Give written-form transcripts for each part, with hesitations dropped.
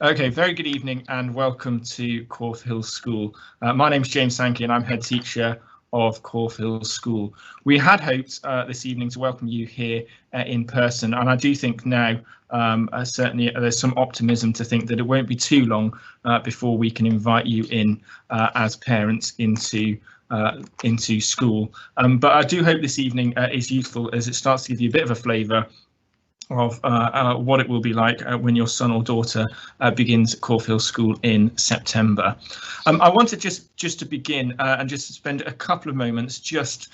Okay, very good evening and welcome to Corfe Hills School. My name is James Sankey and I'm head teacher of Corfe Hills School. We had hoped this evening to welcome you here in person, and I do think now certainly there's some optimism to think that it won't be too long before we can invite you in as parents into school. But I do hope this evening is useful as it starts to give you a bit of a flavour of what it will be like when your son or daughter begins at Corfe Hills School in September. I wanted just to begin and just to spend a couple of moments just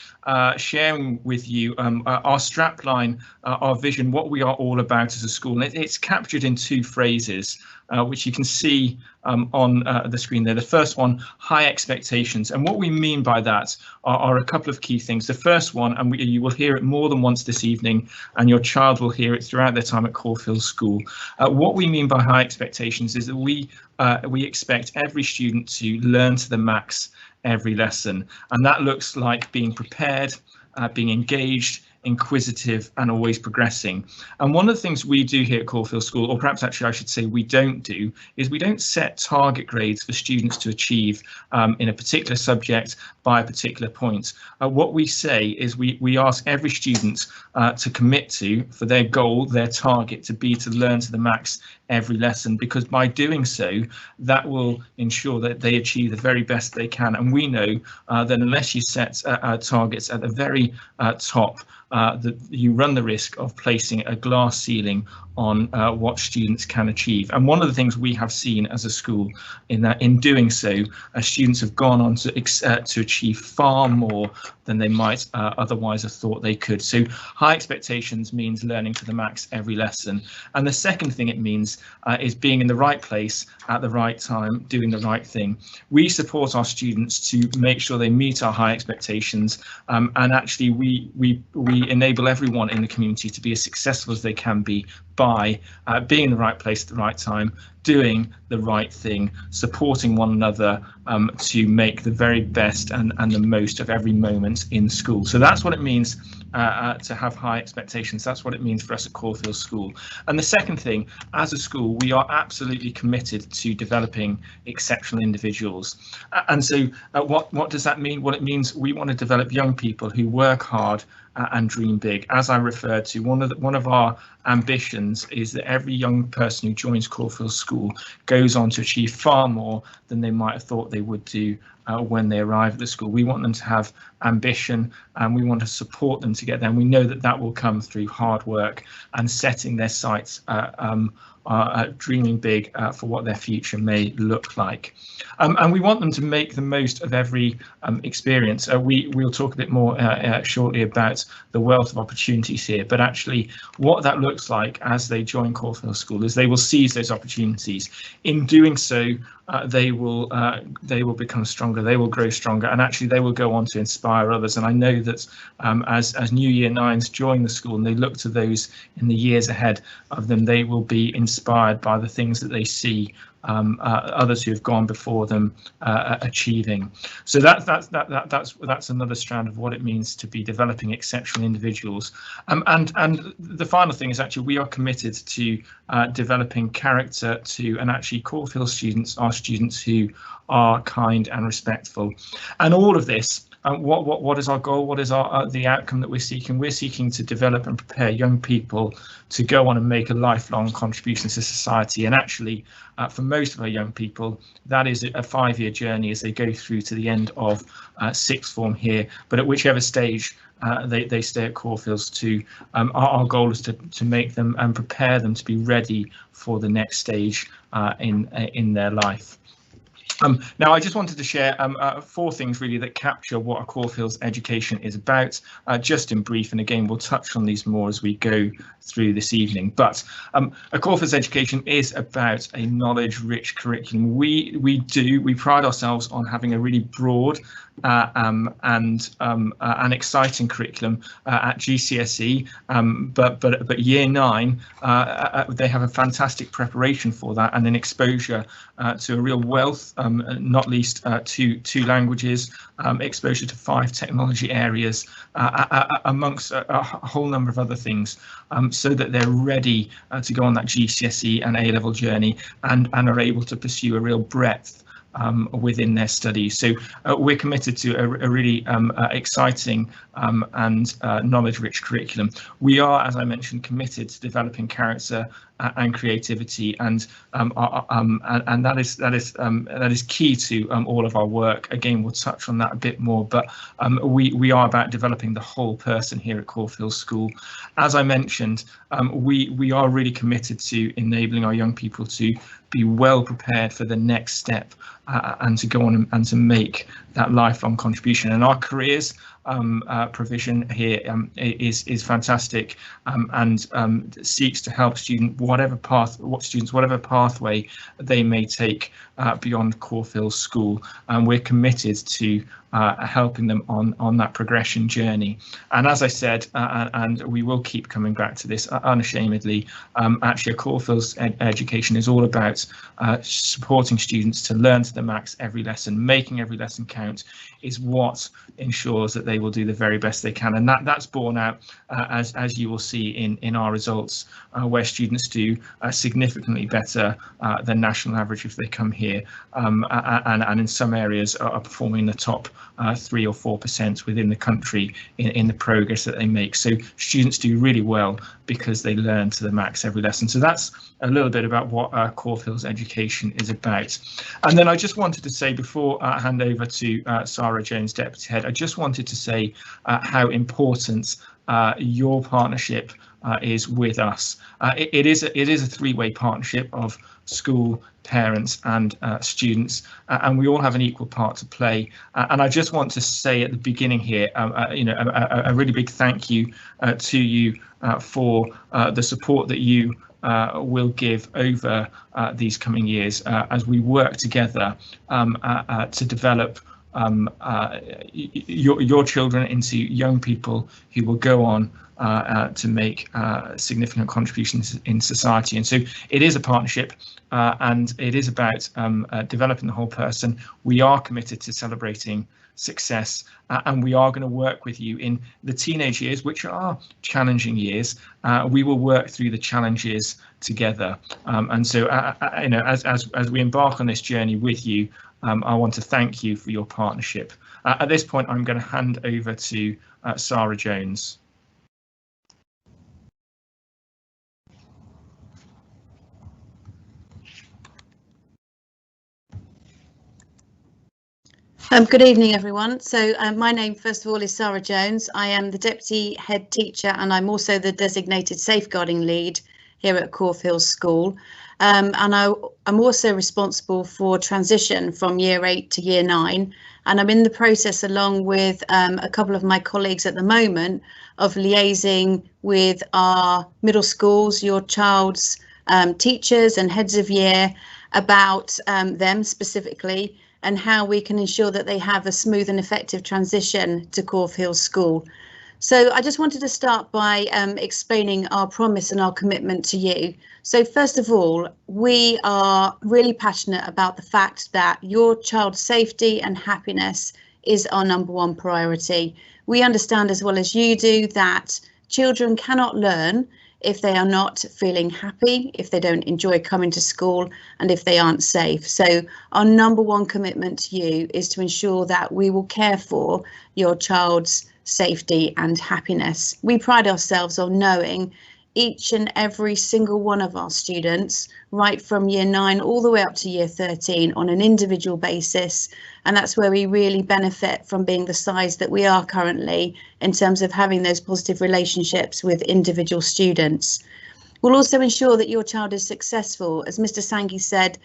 sharing with you our strapline, our vision, what we are all about as a school. And it's captured in two phrases, which you can see on the screen there. The first one, high expectations. And what we mean by that are a couple of key things. The first one, and you will hear it more than once this evening, and your child will hear it throughout their time at Corfe Hills School. What we mean by high expectations is that we expect every student to learn to the max every lesson. And that looks like being prepared, being engaged, inquisitive and always progressing. And one of the things we do here at Corfe Hills School, or perhaps actually I should say we don't do, is we don't set target grades for students to achieve in a particular subject by a particular point. What we say is we ask every student to commit to, for their goal, their target to be to learn to the max every lesson, because by doing so, that will ensure that they achieve the very best they can. And we know that unless you set targets at the very top, that you run the risk of placing a glass ceiling on what students can achieve. And one of the things we have seen as a school in doing so, students have gone on to achieve far more than they might otherwise have thought they could. So high expectations means learning to the max every lesson. And the second thing it means is being in the right place at the right time, doing the right thing. We support our students to make sure they meet our high expectations, and actually we enable everyone in the community to be as successful as they can be by being in the right place at the right time, doing the right thing, supporting one another to make the very best and the most of every moment in school. So that's what it means to have high expectations. That's what it means for us at Corfe Hills School. And the second thing, as a school, we are absolutely committed to developing exceptional individuals. And so what does that mean? Well, it means we want to develop young people who work hard and dream big. As I referred to, one of our ambitions is that every young person who joins Corfe Hills School goes on to achieve far more than they might have thought they would do when they arrive at the school. We want them to have ambition and we want to support them to get there. And we know that that will come through hard work and setting their sights dreaming big for what their future may look like. And we want them to make the most of every experience. We'll talk a bit more shortly about the wealth of opportunities here, but actually what that looks like as they join Corfe Hills School is they will seize those opportunities. In doing so, they will become stronger, they will grow stronger, and actually they will go on to inspire others. And I know that as new year nines join the school and they look to those in the years ahead of them, they will be inspired by the things that they see others who have gone before them achieving. So that's another strand of what it means to be developing exceptional individuals. And the final thing is actually we are committed to developing character too, and actually Corfe Hills students are students who are kind and respectful. And all of this, what is our goal? What is the outcome that we're seeking? We're seeking to develop and prepare young people to go on and make a lifelong contribution to society. And actually, for most of our young people, that is a 5-year journey as they go through to the end of sixth form here. But at whichever stage they stay at Corfe Hills too, our goal is to make them and prepare them to be ready for the next stage in their life. Now, I just wanted to share 4 things really that capture what a Corfe Hills education is about, just in brief, and again we'll touch on these more as we go through this evening. But a Corfe Hills education is about a knowledge-rich curriculum. We pride ourselves on having a really broad and exciting curriculum at GCSE, but year 9 they have a fantastic preparation for that and an exposure to a real wealth not least two languages, exposure to 5 technology areas, amongst a whole number of other things, so that they're ready to go on that GCSE and A-level journey and are able to pursue a real breadth within their studies. So we're committed to a really exciting and knowledge-rich curriculum. We are, as I mentioned, committed to developing character and creativity, and that is key to all of our work. Again, we'll touch on that a bit more, but we are about developing the whole person here at Corfe Hills School. As I mentioned, we are really committed to enabling our young people to be well prepared for the next step and to go on and to make that lifelong contribution. And our careers provision here is fantastic, and seeks to help whatever pathway they may take beyond Corfe Hills School, and we're committed to helping them on that progression journey. And as I said, and we will keep coming back to this unashamedly, actually Corfe Hills education is all about supporting students to learn to the max every lesson. Making every lesson count is what ensures that they will do the very best they can, and that's borne out as you will see in our results, where students do significantly better than national average if they come here, and in some areas are performing the top 3 or 4% within the country in the progress that they make. So students do really well because they learn to the max every lesson. So that's a little bit about what Corfe Hills education is about. And then I just wanted to say, before I hand over to Sarah Jones, Deputy Head, I just wanted to say how important your partnership is with us. It is a three-way partnership of school, parents and students, and we all have an equal part to play. And I just want to say at the beginning here, a really big thank you to you for the support that you will give over these coming years as we work together to develop your children into young people who will go on to make significant contributions in society. And so it is a partnership, and it is about developing the whole person. We are committed to celebrating success, and we are going to work with you in the teenage years, which are challenging years. We will work through the challenges together, and so as we embark on this journey with you, I want to thank you for your partnership. At this point, I'm going to hand over to Sarah Jones. Good evening, everyone. So my name, first of all, is Sarah Jones. I am the Deputy Head Teacher, and I'm also the designated safeguarding lead here at Corfe Hills School. And I'm also responsible for transition from Year 8 to Year 9. And I'm in the process, along with a couple of my colleagues at the moment, of liaising with our middle schools, your child's teachers and heads of year, about them specifically, and how we can ensure that they have a smooth and effective transition to Corfe Hills School. So I just wanted to start by explaining our promise and our commitment to you. So first of all, we are really passionate about the fact that your child's safety and happiness is our #1 priority. We understand, as well as you do, that children cannot learn if they are not feeling happy, if they don't enjoy coming to school, and if they aren't safe. So our #1 commitment to you is to ensure that we will care for your child's safety and happiness. We pride ourselves on knowing each and every single one of our students, right from Year 9 all the way up to Year 13, on an individual basis. And that's where we really benefit from being the size that we are currently, in terms of having those positive relationships with individual students. We'll also ensure that your child is successful. As Mr. Sankey said,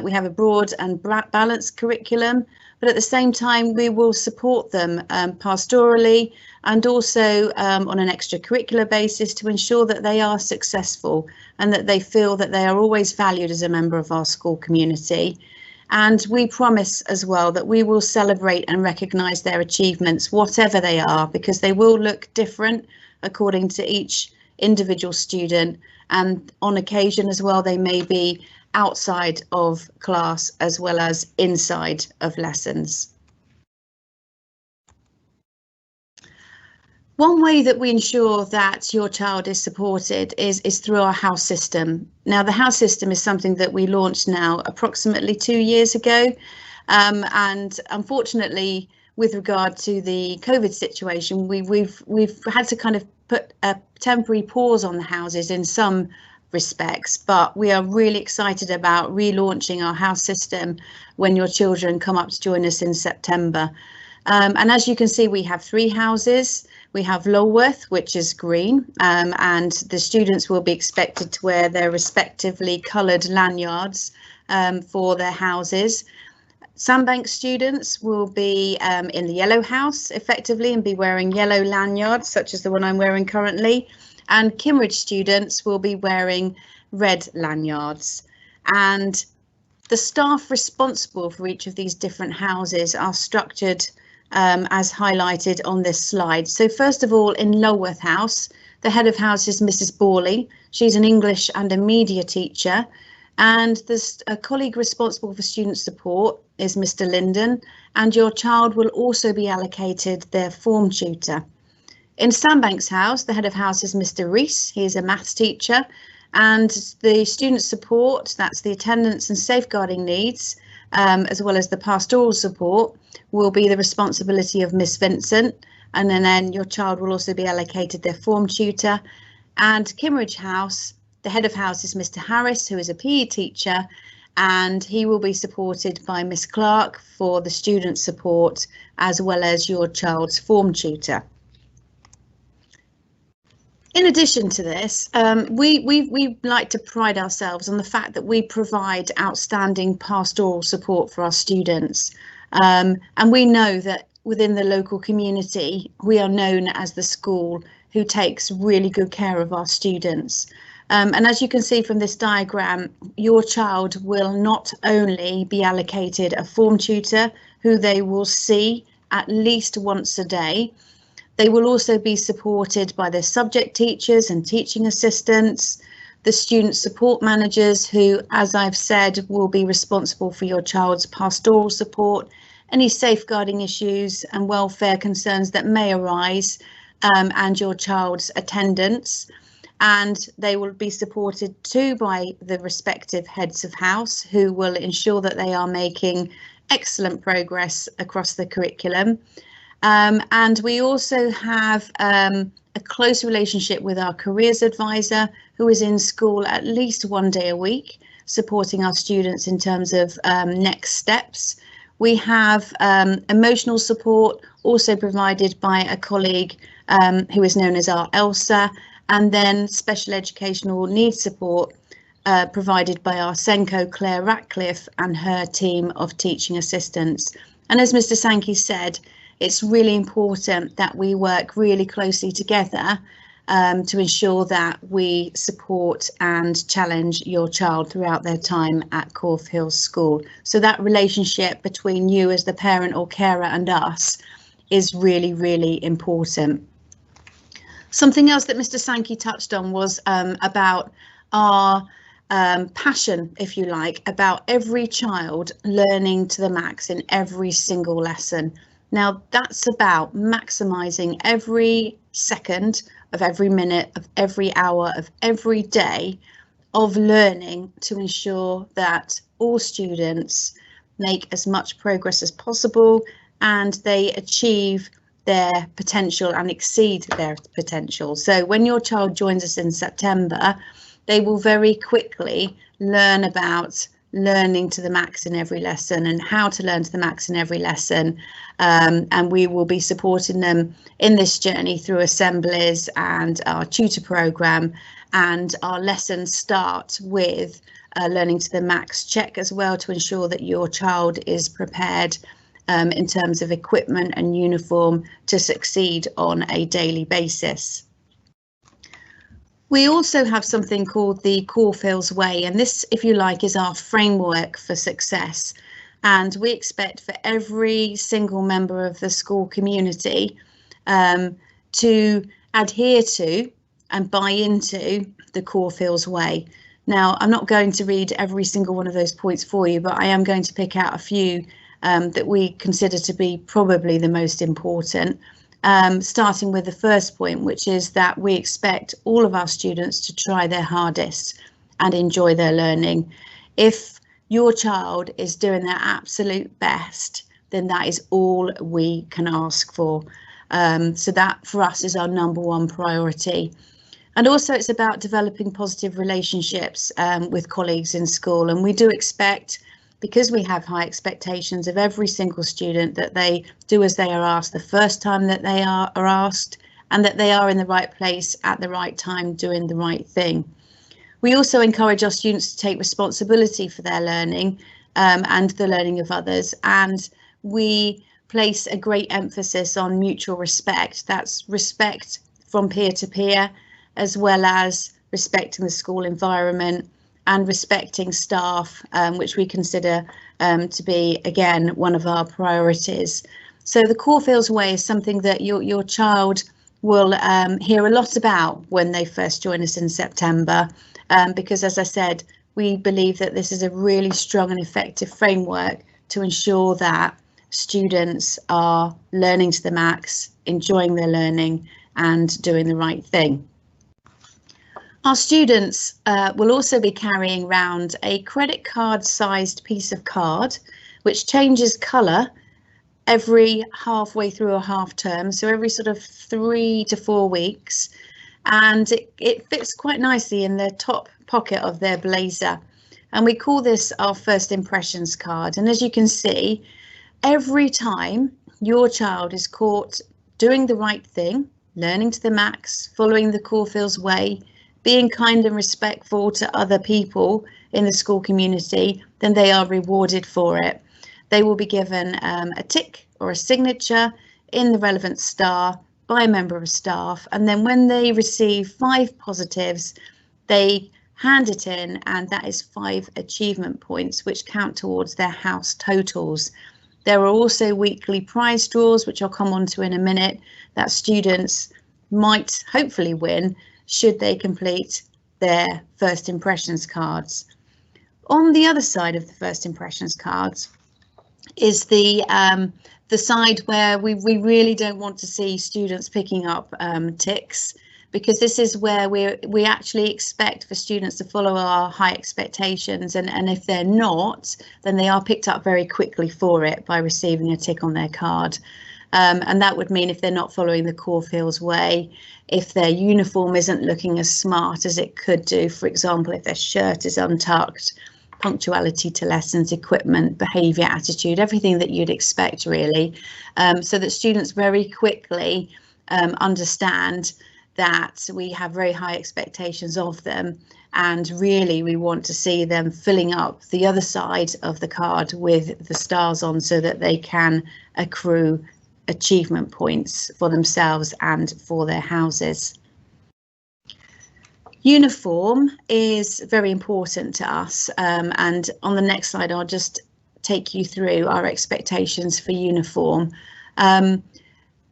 we have a broad and balanced curriculum, but at the same time, we will support them pastorally and also on an extracurricular basis to ensure that they are successful and that they feel that they are always valued as a member of our school community. And we promise as well that we will celebrate and recognise their achievements, whatever they are, because they will look different according to each individual student. And on occasion as well, they may be outside of class as well as inside of lessons. One way that we ensure that your child is supported is through our house system. Now, the house system is something that we launched now approximately 2 years ago. And unfortunately, with regard to the COVID situation, we've had to kind of put a temporary pause on the houses in some respects, but we are really excited about relaunching our house system when your children come up to join us in September. And as you can see, we have 3 houses. We have Lulworth, which is green, and the students will be expected to wear their respectively coloured lanyards for their houses. Sandbank students will be in the yellow house effectively and be wearing yellow lanyards, such as the one I'm wearing currently. And Kimmeridge students will be wearing red lanyards. And the staff responsible for each of these different houses are structured as highlighted on this slide. So first of all, in Lulworth House, the head of house is Mrs. Borley. She's an English and a media teacher. And a colleague responsible for student support is Mr. Linden, and your child will also be allocated their form tutor. In Sandbank's house, the head of house is Mr. Rees. He is a maths teacher, and the student support, that's the attendance and safeguarding needs, as well as the pastoral support, will be the responsibility of Miss Vincent, and then your child will also be allocated their form tutor. And Kimmeridge House, the head of house is Mr. Harris, who is a PE teacher, and he will be supported by Miss Clark for the student support, as well as your child's form tutor. In addition to this, we like to pride ourselves on the fact that we provide outstanding pastoral support for our students. And we know that within the local community, we are known as the school who takes really good care of our students. And as you can see from this diagram, your child will not only be allocated a form tutor who they will see at least once a day, they will also be supported by their subject teachers and teaching assistants, the student support managers who, as I've said, will be responsible for your child's pastoral support, any safeguarding issues and welfare concerns that may arise, and your child's attendance. And they will be supported too by the respective heads of house who will ensure that they are making excellent progress across the curriculum. And we also have a close relationship with our careers advisor, who is in school at least 1 day a week, supporting our students in terms of next steps. We have emotional support also provided by a colleague who is known as our ELSA, and then special educational needs support provided by our Senko Claire Ratcliffe and her team of teaching assistants. And as Mr. Sankey said, it's really important that we work really closely together to ensure that we support and challenge your child throughout their time at Corfe Hills School. So that relationship between you as the parent or carer and us is really, really important. Something else that Mr. Sankey touched on was about our passion, if you like, about every child learning to the max in every single lesson. Now, that's about maximising every second of every minute of every hour of every day of learning to ensure that all students make as much progress as possible and they achieve their potential and exceed their potential. So when your child joins us in September, they will very quickly learn about learning to the max in every lesson and how to learn to the max in every lesson. And we will be supporting them in this journey through assemblies and our tutor programme, and our lessons start with learning to the max check as well, to ensure that your child is prepared in terms of equipment and uniform to succeed on a daily basis. We also have something called the Corfe Hills Way, and this, if you like, is our framework for success. And we expect for every single member of the school community to adhere to and buy into the Corfe Hills Way. Now, I'm not going to read every single one of those points for you, but I am going to pick out a few that we consider to be probably the most important, starting with the first point, which is that we expect all of our students to try their hardest and enjoy their learning. If your child is doing their absolute best, then that is all we can ask for. So that for us is our number one priority. And also it's about developing positive relationships with colleagues in school. And we do expect, because we have high expectations of every single student, that they do as they are asked the first time that they are asked, and that they are in the right place at the right time doing the right thing. We also encourage our students to take responsibility for their learning and the learning of others. And we place a great emphasis on mutual respect. That's respect from peer to peer, as well as respecting the school environment and respecting staff, which we consider to be, again, one of our priorities. So the Corfe Hills Way is something that your child will hear a lot about when they first join us in September, because, as I said, we believe that this is a really strong and effective framework to ensure that students are learning to the max, enjoying their learning and doing the right thing. Our students will also be carrying around a credit card sized piece of card, which changes colour every halfway through a half term, so every sort of 3 to 4 weeks, and it fits quite nicely in the top pocket of their blazer. And we call this our first impressions card. And as you can see, every time your child is caught doing the right thing, learning to the max, following the Corfe Hills Way, being kind and respectful to other people in the school community, then they are rewarded for it. They will be given a tick or a signature in the relevant star by a member of staff, and then when they receive 5 positives, they hand it in, and that is 5 achievement points, which count towards their house totals. There are also weekly prize draws, which I'll come on to in a minute, that students might hopefully win should they complete their first impressions cards. On the other side of the first impressions cards is the side where we really don't want to see students picking up ticks, because this is where we actually expect for students to follow our high expectations, and if they're not, then they are picked up very quickly for it by receiving a tick on their card. And that would mean if they're not following the Corfe Hills Way, if their uniform isn't looking as smart as it could do, for example, if their shirt is untucked, punctuality to lessons, equipment, behaviour, attitude, everything that you'd expect really, so that students very quickly understand that we have very high expectations of them, and really we want to see them filling up the other side of the card with the stars on, so that they can accrue achievement points for themselves and for their houses. Uniform is very important to us, and on the next slide I'll just take you through our expectations for uniform.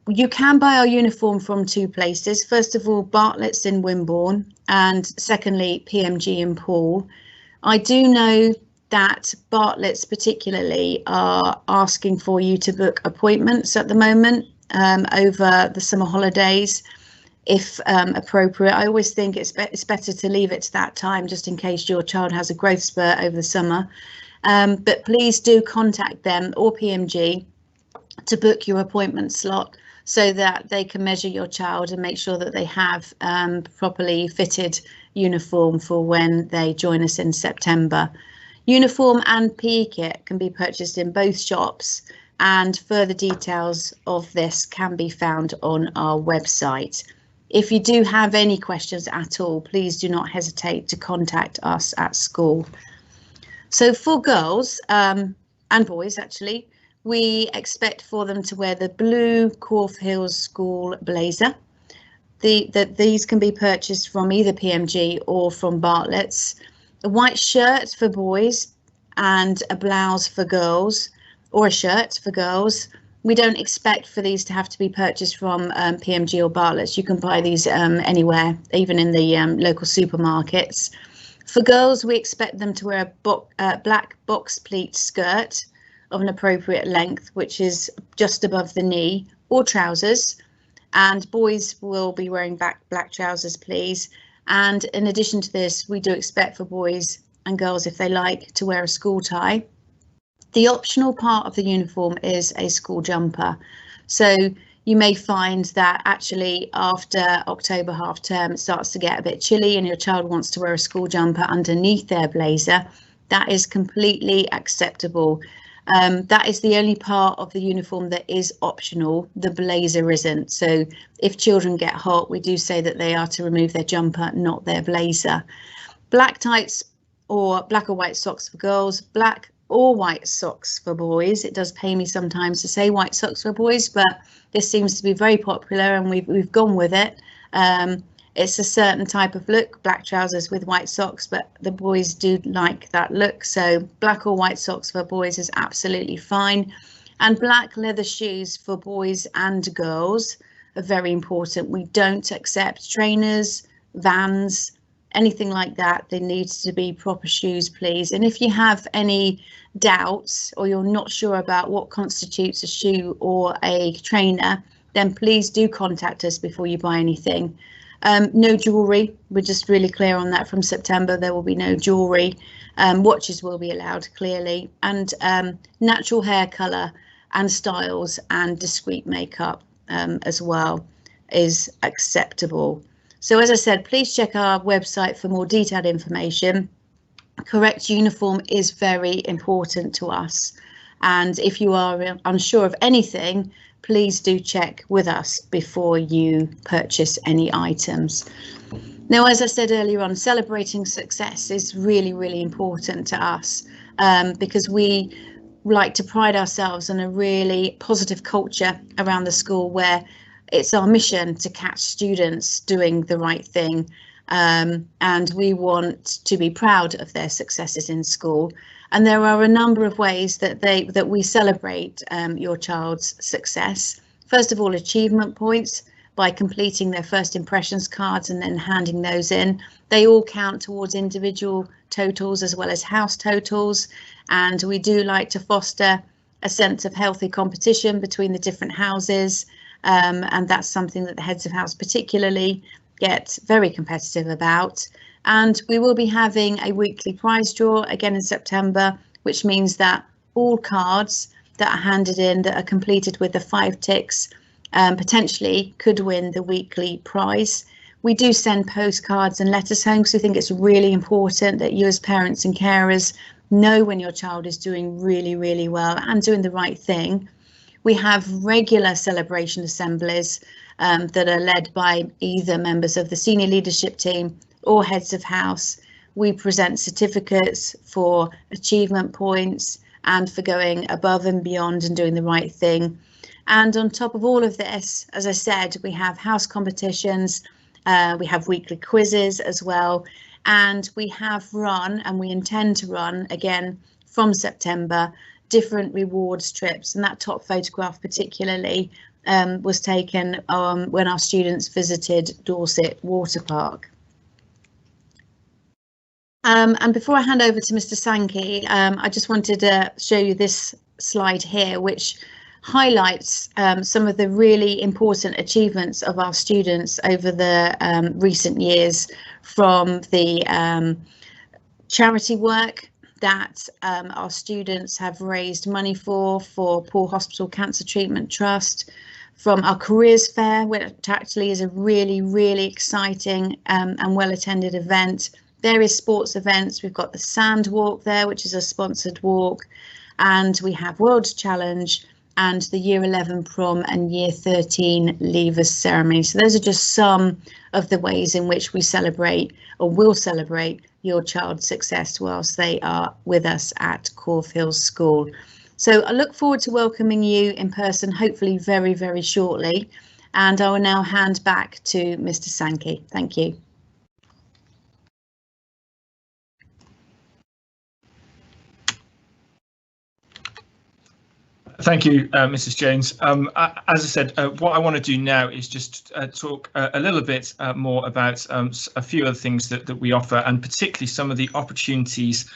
You can buy our uniform from 2 places. First of all, Bartlett's in Wimborne, and secondly, PMG in Poole. I do know that Bartlett's particularly are asking for you to book appointments at the moment over the summer holidays, if appropriate. I always think it's better to leave it to that time, just in case your child has a growth spurt over the summer. But please do contact them or PMG to book your appointment slot, so that they can measure your child and make sure that they have properly fitted uniform for when they join us in September. Uniform and PE kit can be purchased in both shops, and further details of this can be found on our website. If you do have any questions at all, please do not hesitate to contact us at school. So for girls and boys, actually, we expect for them to wear the blue Corfe Hills School blazer. These can be purchased from either PMG or from Bartlett's. A white shirt for boys and a blouse for girls, or a shirt for girls. We don't expect for these to have to be purchased from PMG or Bartlett's. You can buy these anywhere, even in the local supermarkets. For girls, we expect them to wear a black box pleat skirt of an appropriate length, which is just above the knee, or trousers. And boys will be wearing black trousers, please. And in addition to this, we do expect for boys and girls, if they like, to wear a school tie. The optional part of the uniform is a school jumper. So you may find that actually after October half term, it starts to get a bit chilly and your child wants to wear a school jumper underneath their blazer. That is completely acceptable. That is the only part of the uniform that is optional. The blazer isn't. So if children get hot, we do say that they are to remove their jumper, not their blazer. Black tights or black or white socks for girls, black or white socks for boys. It does pain me sometimes to say white socks for boys, but this seems to be very popular and we've gone with it. It's a certain type of look, black trousers with white socks, but the boys do like that look. So black or white socks for boys is absolutely fine. And black leather shoes for boys and girls are very important. We don't accept trainers, Vans, anything like that. They need to be proper shoes, please. And if you have any doubts or you're not sure about what constitutes a shoe or a trainer, then please do contact us before you buy anything. No jewellery, we're just really clear on that. From September there will be no jewellery. Watches will be allowed, clearly, and natural hair colour and styles and discreet makeup as well is acceptable. So as I said, please check our website for more detailed information. Correct uniform is very important to us, and if you are unsure of anything, please do check with us before you purchase any items. Now, as I said earlier on, celebrating success is really, really important to us because we like to pride ourselves on a really positive culture around the school where it's our mission to catch students doing the right thing, and we want to be proud of their successes in school. And there are a number of ways that we celebrate your child's success. First of all, achievement points by completing their first impressions cards and then handing those in. They all count towards individual totals as well as house totals, and we do like to foster a sense of healthy competition between the different houses, and that's something that the heads of house particularly get very competitive about. And we will be having a weekly prize draw again in September, which means that all cards that are handed in that are completed with the 5 ticks potentially could win the weekly prize. We do send postcards and letters home because we think it's really important that you as parents and carers know when your child is doing really, really well and doing the right thing. We have regular celebration assemblies that are led by either members of the senior leadership team or heads of house. We present certificates for achievement points and for going above and beyond and doing the right thing. And on top of all of this, as I said, we have house competitions, we have weekly quizzes as well, and we have run, and we intend to run again from September, different rewards trips. And that top photograph particularly was taken when our students visited Dorset Water Park. And before I hand over to Mr. Sankey, I just wanted to show you this slide here, which highlights some of the really important achievements of our students over the recent years, from the charity work that our students have raised money for Poor Hospital Cancer Treatment Trust, from our careers fair, which actually is a really, really exciting and well attended event, various sports events. We've got the Sand Walk there, which is a sponsored walk, and we have World Challenge and the Year 11 prom and Year 13 leavers ceremony. So those are just some of the ways in which we celebrate or will celebrate your child's success whilst they are with us at Corfe Hills School. So I look forward to welcoming you in person, hopefully very, very shortly. And I will now hand back to Mr. Sankey. Thank you. Thank you, Mrs. Jones. As I said, what I want to do now is just talk a little bit more about a few other things that we offer, and particularly some of the opportunities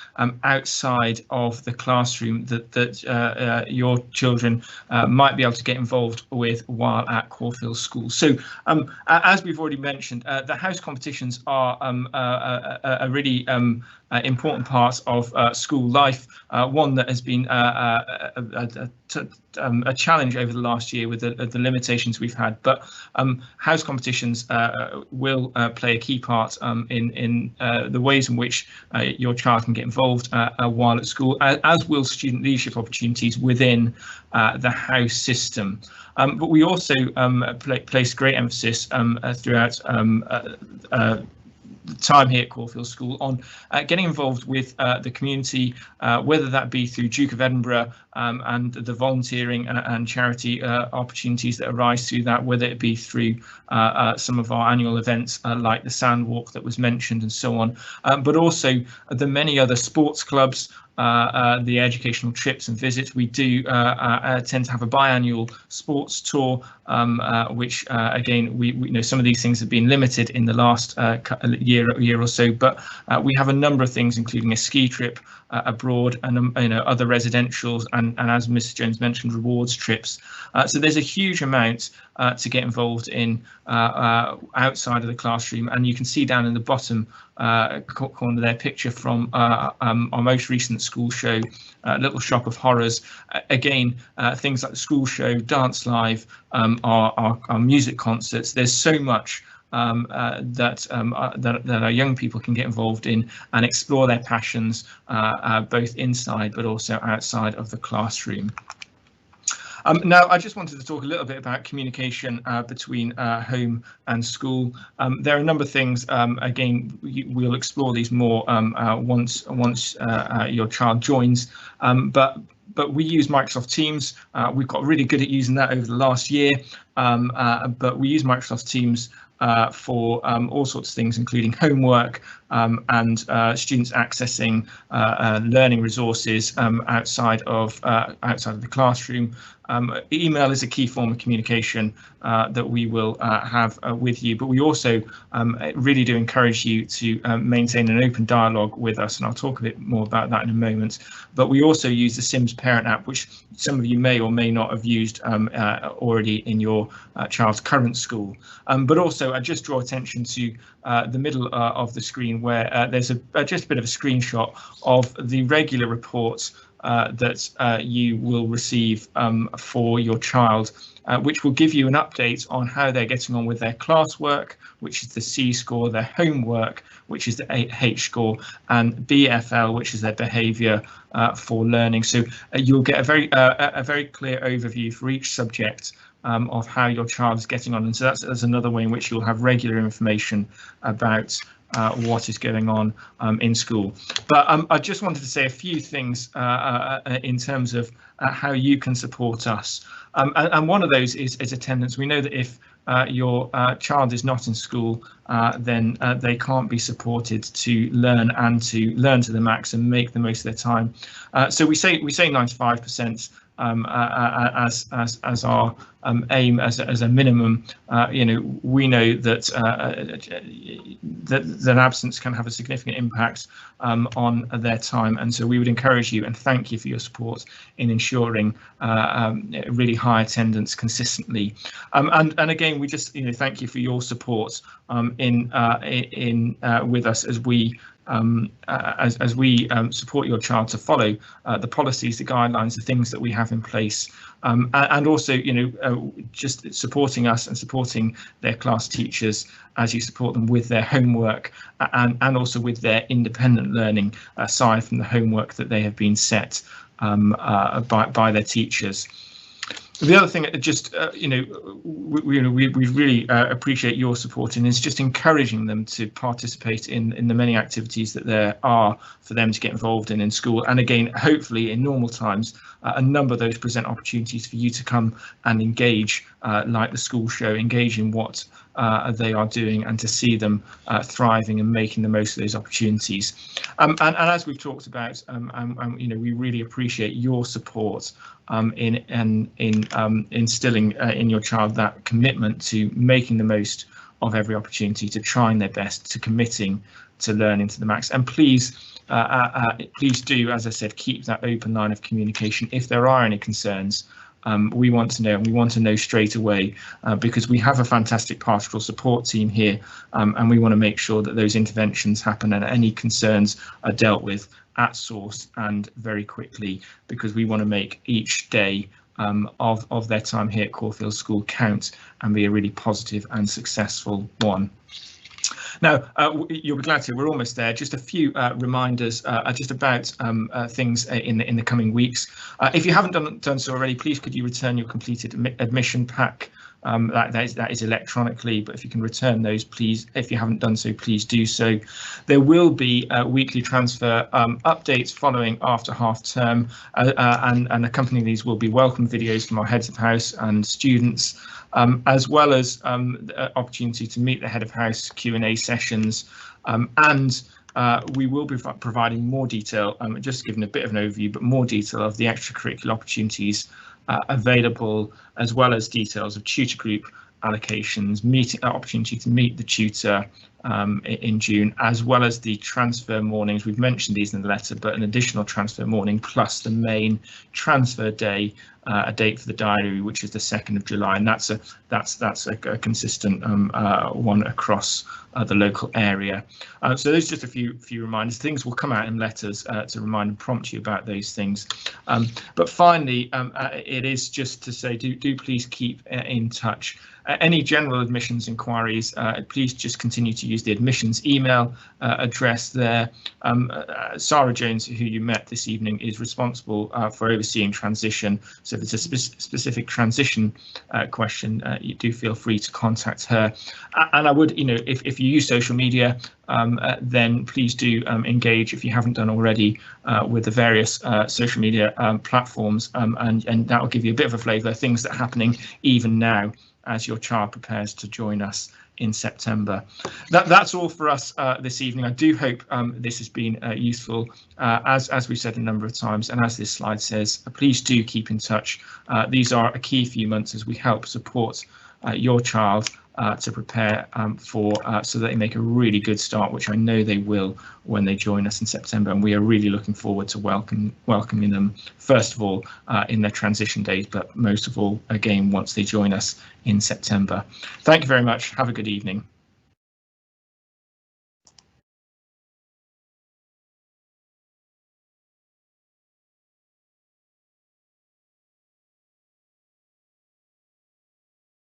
outside of the classroom that your children might be able to get involved with while at Corfe Hills School. So, as we've already mentioned, the house competitions are a really important part of school life, one that has been a challenge over the last year with the limitations we've had, but house competitions will play a key part in the ways in which your child can get involved while at school, as will student leadership opportunities within the house system. But we also place great emphasis throughout the time here at Corfe Hills School on getting involved with the community, whether that be through Duke of Edinburgh and the volunteering and charity opportunities that arise through that, whether it be through some of our annual events like the Sand Walk that was mentioned and so on, but also the many other sports clubs, the educational trips and visits. We do tend to have a biannual sports tour, which again, we know some of these things have been limited in the last year or so, but we have a number of things, including a ski trip abroad and other residentials, and as Mrs. Jones mentioned, rewards trips. So there's a huge amount to get involved in outside of the classroom, and you can see down in the bottom corner there, picture from our most recent school show, Little Shop of Horrors. Again, things like the school show, Dance Live, our music concerts. There's so much that our young people can get involved in and explore their passions, both inside but also outside of the classroom. Now, I just wanted to talk a little bit about communication between home and school. There are a number of things. Again, we'll explore these more once your child joins. But we use Microsoft Teams. We've got really good at using that over the last year. But we use Microsoft Teams for all sorts of things, including homework and students accessing learning resources outside of the classroom. Email is a key form of communication that we will have with you, but we also really do encourage you to maintain an open dialogue with us, and I'll talk a bit more about that in a moment. But we also use the Sims Parent app, which some of you may or may not have used already in your child's current school. But also I just draw attention to the middle of the screen, where there's just a bit of a screenshot of the regular reports that you will receive for your child, which will give you an update on how they're getting on with their classwork, which is the C score, their homework, which is the H score, and BFL, which is their behaviour for learning. So you'll get a very clear overview for each subject of how your child is getting on, and so that's another way in which you'll have regular information about what is going on in school. But I just wanted to say a few things in terms of how you can support us. And one of those is attendance. We know that if your child is not in school, then they can't be supported to learn to the max and make the most of their time. So we say 95%. As our aim, as a minimum. We know that that absence can have a significant impact on their time, and so we would encourage you and thank you for your support in ensuring really high attendance consistently. And again, we just thank you for your support in with us as we support your child to follow the policies, the guidelines, the things that we have in place, and also just supporting us and supporting their class teachers as you support them with their homework and also with their independent learning aside from the homework that they have been set by their teachers. The other thing, just we really appreciate your support, and is just encouraging them to participate in the many activities that there are for them to get involved in school. And again, hopefully in normal times, a number of those present opportunities for you to come and engage, like the school show, engage in what they are doing, and to see them thriving and making the most of those opportunities. And as we've talked about, we really appreciate your support in instilling in your child that commitment to making the most of every opportunity, to trying their best, to committing to learning to the max. And please do, as I said, keep that open line of communication. If there are any concerns, we want to know, and we want to know straight away, because we have a fantastic pastoral support team here, and we want to make sure that those interventions happen and any concerns are dealt with at source and very quickly, because we want to make each day of their time here at Corfe Hills School count and be a really positive and successful one. Now, you'll be glad to, we're almost there. Just a few reminders just about things in the coming weeks. If you haven't done so already, please could you return your completed admission pack. That is electronically, but if you can return those, please. If you haven't done so, please do so. There will be weekly transfer updates following after half term, and accompanying these will be welcome videos from our heads of house and students, as well as the opportunity to meet the head of house Q&A sessions, and we will be providing more detail, just giving a bit of an overview, but more detail of the extracurricular opportunities available, as well as details of tutor group allocations, opportunity to meet the tutor in June, as well as the transfer mornings. We've mentioned these in the letter, but an additional transfer morning plus the main transfer day, a date for the diary, which is the 2nd of July, and that's a consistent one across the local area. So there's just a few reminders. Things will come out in letters to remind and prompt you about those things. But finally, it is just to say, do please keep in touch. Any general admissions inquiries, please just continue to use the admissions email address there. Sarah Jones, who you met this evening, is responsible for overseeing transition. So if it's a specific transition question, you do feel free to contact her. And I would, if you use social media, then please do engage, if you haven't done already, with the various social media platforms, and that will give you a bit of a flavour of things that are happening even now as your child prepares to join us in September. That's all for us this evening. I do hope this has been useful. As we've said a number of times, and as this slide says, please do keep in touch. These are a key few months as we help support your child to prepare so that they make a really good start, which I know they will when they join us in September. And we are really looking forward to welcoming them, first of all, in their transition days, but most of all, again, once they join us in September. Thank you very much. Have a good evening.